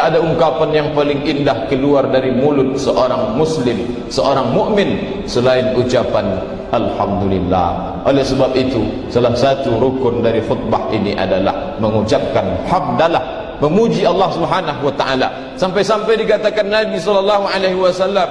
Tak ada ungkapan yang paling indah keluar dari mulut seorang muslim, seorang mukmin selain ucapan alhamdulillah. Oleh sebab itu, salah satu rukun dari khutbah ini adalah mengucapkan hamdalah, memuji Allah Subhanahu wa taala. Sampai-sampai dikatakan Nabi sallallahu alaihi wasallam,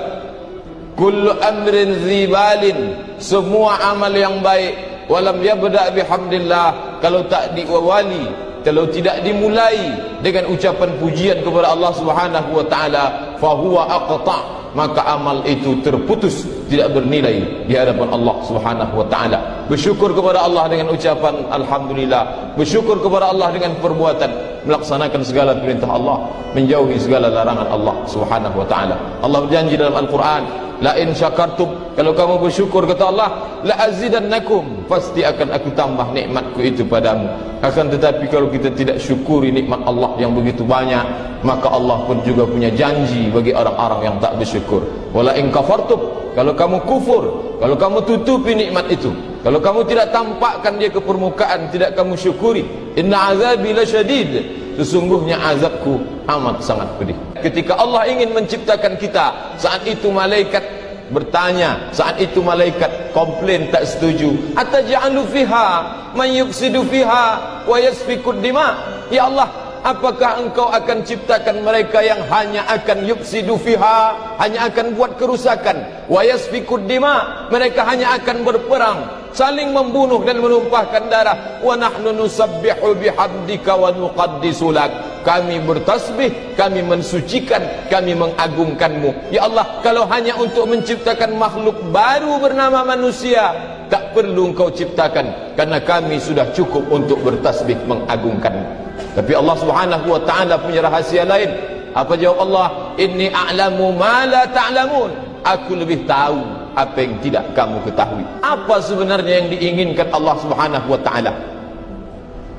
kullu amrin zibalin, semua amal yang baik, walam yabda bihamdillah, kalau tak diawali, kalau tidak dimulai dengan ucapan pujian kepada Allah Subhanahu wa taala, fahuwa aqta', maka amal itu terputus, tidak bernilai di hadapan Allah Subhanahu wa taala. Bersyukur kepada Allah dengan ucapan alhamdulillah, bersyukur kepada Allah dengan perbuatan melaksanakan segala perintah Allah, menjauhi segala larangan Allah Subhanahu wa taala. Allah berjanji dalam Al-Qur'an, la in syakartum, kalau kamu bersyukur kata Allah, la azidannakum, pasti akan aku tambah nikmatku itu padamu. Akan tetapi kalau kita tidak syukuri nikmat Allah yang begitu banyak, maka Allah pun juga punya janji bagi orang-orang yang tak bersyukur. Wala in kafartum, kalau kamu kufur, kalau kamu tutupi nikmat itu, kalau kamu tidak tampakkan dia ke permukaan, tidak kamu syukuri, inna azabi lasyadid, sesungguhnya azabku amat sangat pedih. Ketika Allah ingin menciptakan kita, saat itu malaikat bertanya, saat itu malaikat komplain, tak setuju. Ataj'alu fiha man yufsidu fiha wa yasfikud dima, ya Allah, apakah engkau akan ciptakan mereka yang hanya akan yufsidu fiha, hanya akan buat kerusakan, wa yasfikud dima, mereka hanya akan berperang, saling membunuh dan menumpahkan darah. Wa nahnu nusabbihu bihamdika wa nuqaddisu lak, kami bertasbih, kami mensucikan, kami mengagungkanmu. Ya Allah, kalau hanya untuk menciptakan makhluk baru bernama manusia, tak perlu engkau ciptakan, karena kami sudah cukup untuk bertasbih mengagungkanmu. Tapi Allah Subhanahu wa taala punya rahasia lain. Apa jawab Allah? Inni a'lamu ma la ta'lamun, aku lebih tahu apa yang tidak kamu ketahui. Apa sebenarnya yang diinginkan Allah Subhanahu wa taala?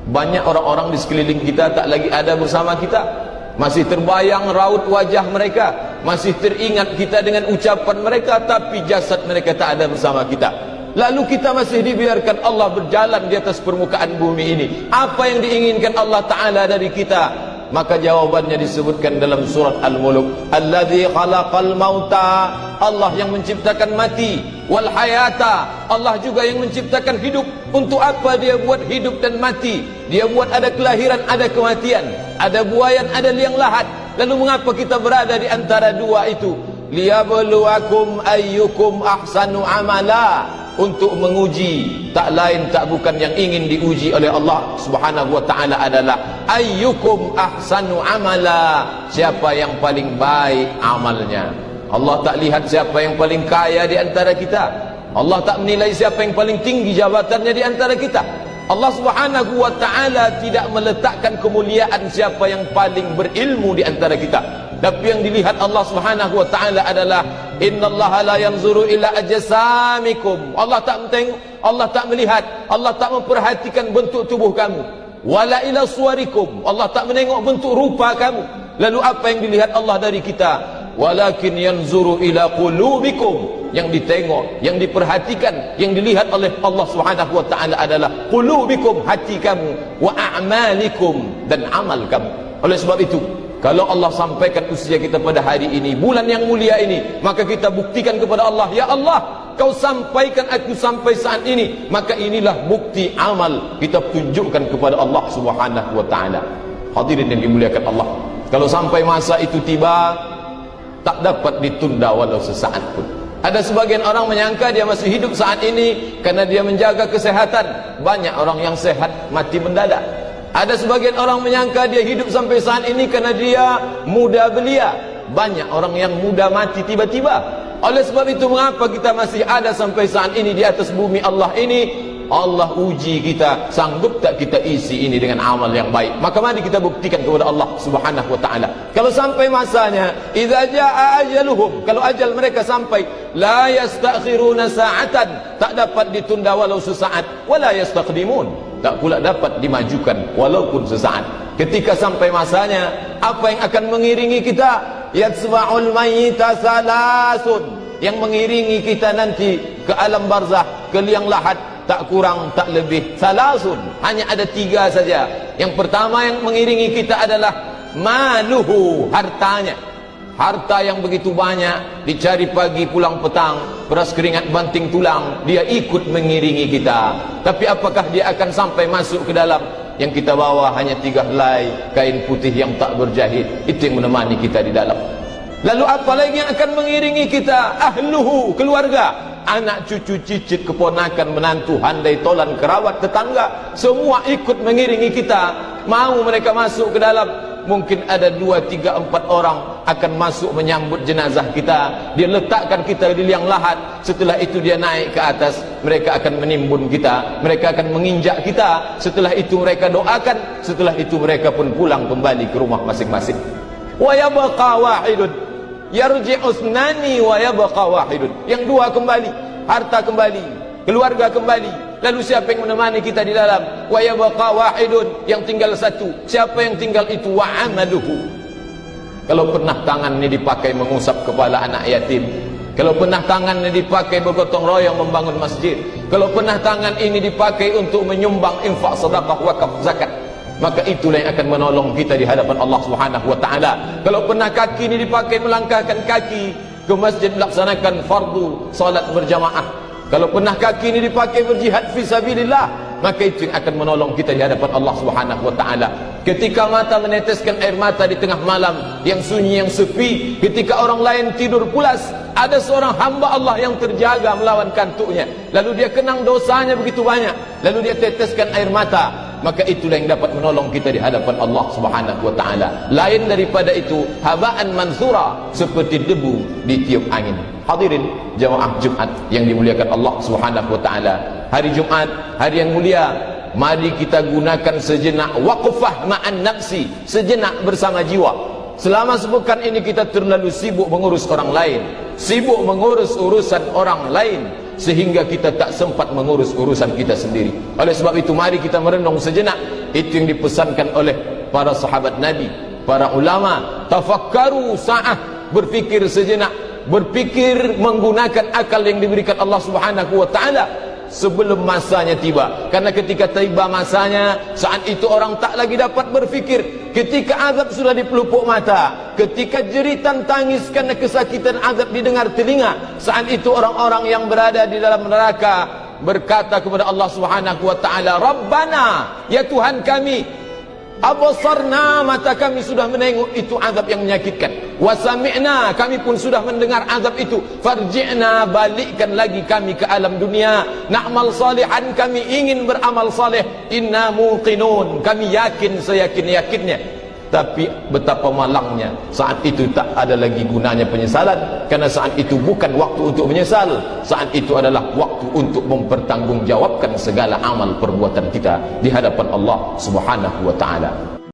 Banyak orang-orang di sekeliling kita tak lagi ada bersama kita, masih terbayang raut wajah mereka, masih teringat kita dengan ucapan mereka, tapi jasad mereka tak ada bersama kita. Lalu kita masih dibiarkan Allah berjalan di atas permukaan bumi ini. Apa yang diinginkan Allah Ta'ala dari kita? Maka jawabannya disebutkan dalam surat Al-Mulk, alladzi khalaqal mauta, Allah yang menciptakan mati, wal hayata, Allah juga yang menciptakan hidup. Untuk apa dia buat hidup dan mati? Dia buat ada kelahiran, ada kematian, ada buayan, ada liang lahat. Lalu mengapa kita berada di antara dua itu? Liyabluwakum ayyukum ahsanu amala, untuk menguji, tak lain tak bukan yang ingin diuji oleh Allah Subhanahu wa taala adalah ayyukum ahsanu amala, siapa yang paling baik amalnya. Allah tak lihat siapa yang paling kaya di antara kita, Allah tak menilai siapa yang paling tinggi jabatannya di antara kita. Allah Subhanahu wa taala tidak meletakkan kemuliaan siapa yang paling berilmu di antara kita, tapi yang dilihat Allah Subhanahu wa taala adalah innallaha la yanzuru ila ajsamikum, Allah tak mentengok, Allah tak melihat, Allah tak memperhatikan bentuk tubuh kamu, wala ila suwarikum, Allah tak menengok bentuk rupa kamu. Lalu apa yang dilihat Allah dari kita? Walakin yanzuru ila qulubikum, yang ditengok, yang diperhatikan, yang dilihat oleh Allah Subhanahu wa taala adalah qulubikum, hati kamu, wa a'malikum, dan amal kamu. Oleh sebab itu, kalau Allah sampaikan usia kita pada hari ini, bulan yang mulia ini, maka kita buktikan kepada Allah, ya Allah, kau sampaikan aku sampai saat ini, maka inilah bukti amal kita tunjukkan kepada Allah Subhanahu wa taala. Hadirin yang dimuliakan Allah, kalau sampai masa itu tiba, tak dapat ditunda walau sesaat pun. Ada sebagian orang menyangka dia masih hidup saat ini karena dia menjaga kesehatan. Banyak orang yang sehat mati mendadak. Ada sebagian orang menyangka dia hidup sampai saat ini karena dia muda belia. Banyak orang yang muda mati tiba-tiba. Oleh sebab itu, mengapa kita masih ada sampai saat ini di atas bumi Allah ini? Allah uji kita, sanggup tak kita isi ini dengan amal yang baik? Maka mari kita buktikan kepada Allah Subhanahu wa taala. Kalau sampai masanya, idza jaa ajaluhum, kalau ajal mereka sampai, la yastakhiruna sa'atan, tak dapat ditunda walau sesaat, wala yastaqdimun, tak pula dapat dimajukan walaupun sesaat. Ketika sampai masanya, apa yang akan mengiringi kita? Yatsba'ul mayyita salasun, yang mengiringi kita nanti ke alam barzah, ke liang lahat, tak kurang tak lebih salasun, hanya ada 3 saja. Yang pertama yang mengiringi kita adalah maluhu, hartanya. Harta yang begitu banyak, dicari pagi pulang petang, beras keringat banting tulang, dia ikut mengiringi kita. Tapi apakah dia akan sampai masuk ke dalam? Yang kita bawa hanya 3 helai kain putih yang tak berjahit, itu yang menemani kita di dalam. Lalu apa lagi yang akan mengiringi kita? Ahluhu, keluarga, anak cucu cicit keponakan menantu handai tolan kerabat tetangga, semua ikut mengiringi kita. Mau mereka masuk ke dalam. Mungkin ada 2, 3, 4 orang akan masuk menyambut jenazah kita. Dia letakkan kita di liang lahat. Setelah itu dia naik ke atas. Mereka akan menimbun kita, mereka akan menginjak kita. Setelah itu mereka doakan. Setelah itu mereka pun pulang kembali ke rumah masing-masing. Wa yabqa wahidun yarji'u ithnani wa yabqa wahidun. Yang 2 kembali, harta kembali, keluarga kembali. Lalu siapa yang menemani kita di dalam? Wa yabqa wahidun, yang tinggal 1. Siapa yang tinggal itu? Wa amaluhu. Kalau pernah tangan ini dipakai mengusap kepala anak yatim, kalau pernah tangan ini dipakai bergotong royong membangun masjid, kalau pernah tangan ini dipakai untuk menyumbang infak, sedekah, wakaf, zakat, maka itulah yang akan menolong kita di hadapan Allah Subhanahu wa taala. Kalau pernah kaki ini dipakai melangkahkan kaki ke masjid melaksanakan fardu salat berjamaah, kalau pernah kaki ini dipakai berjihad fi sabilillah, maka itu yang akan menolong kita di hadapan Allah Subhanahu wa taala. Ketika mata meneteskan air mata di tengah malam yang sunyi, yang sepi, ketika orang lain tidur pulas, ada seorang hamba Allah yang terjaga melawan kantuknya, lalu dia kenang dosanya begitu banyak, lalu dia teteskan air mata, maka itulah yang dapat menolong kita di hadapan Allah Subhanahu wa taala. Lain daripada itu, haba'an mansura, seperti debu ditiup angin. Hadirin jamaah Jumat yang dimuliakan Allah Subhanahu wa taala, hari Jumat, hari yang mulia, mari kita gunakan sejenak waqfah ma'an nafsi, sejenak bersama jiwa. Selama sepekan ini kita terlalu sibuk mengurus orang lain, sibuk mengurus urusan orang lain, sehingga kita tak sempat mengurus urusan kita sendiri. Oleh sebab itu mari kita merenung sejenak. Itu yang dipesankan oleh para sahabat Nabi, para ulama. Tafakkaru sa'ah, berfikir sejenak, berfikir menggunakan akal yang diberikan Allah Subhanahu wa taala sebelum masanya tiba. Karena ketika tiba masanya, saat itu orang tak lagi dapat berfikir. Ketika azab sudah di pelupuk mata, ketika jeritan tangis karena kesakitan azab didengar telinga, saat itu orang-orang yang berada di dalam neraka berkata kepada Allah Subhanahu wa taala, Rabbana, ya Tuhan kami, abasarna, mata kami sudah menengok itu azab yang menyakitkan, wa sami'na, kami pun sudah mendengar azab itu, farji'na, balikkan lagi kami ke alam dunia, na'mal salihan, kami ingin beramal saleh, inna muqinun, kami yakin seyakin-yakinnya. Tapi betapa malangnya, saat itu tak ada lagi gunanya penyesalan, karena saat itu bukan waktu untuk menyesal, saat itu adalah waktu untuk mempertanggungjawabkan segala amal perbuatan kita di hadapan Allah Subhanahu wa taala.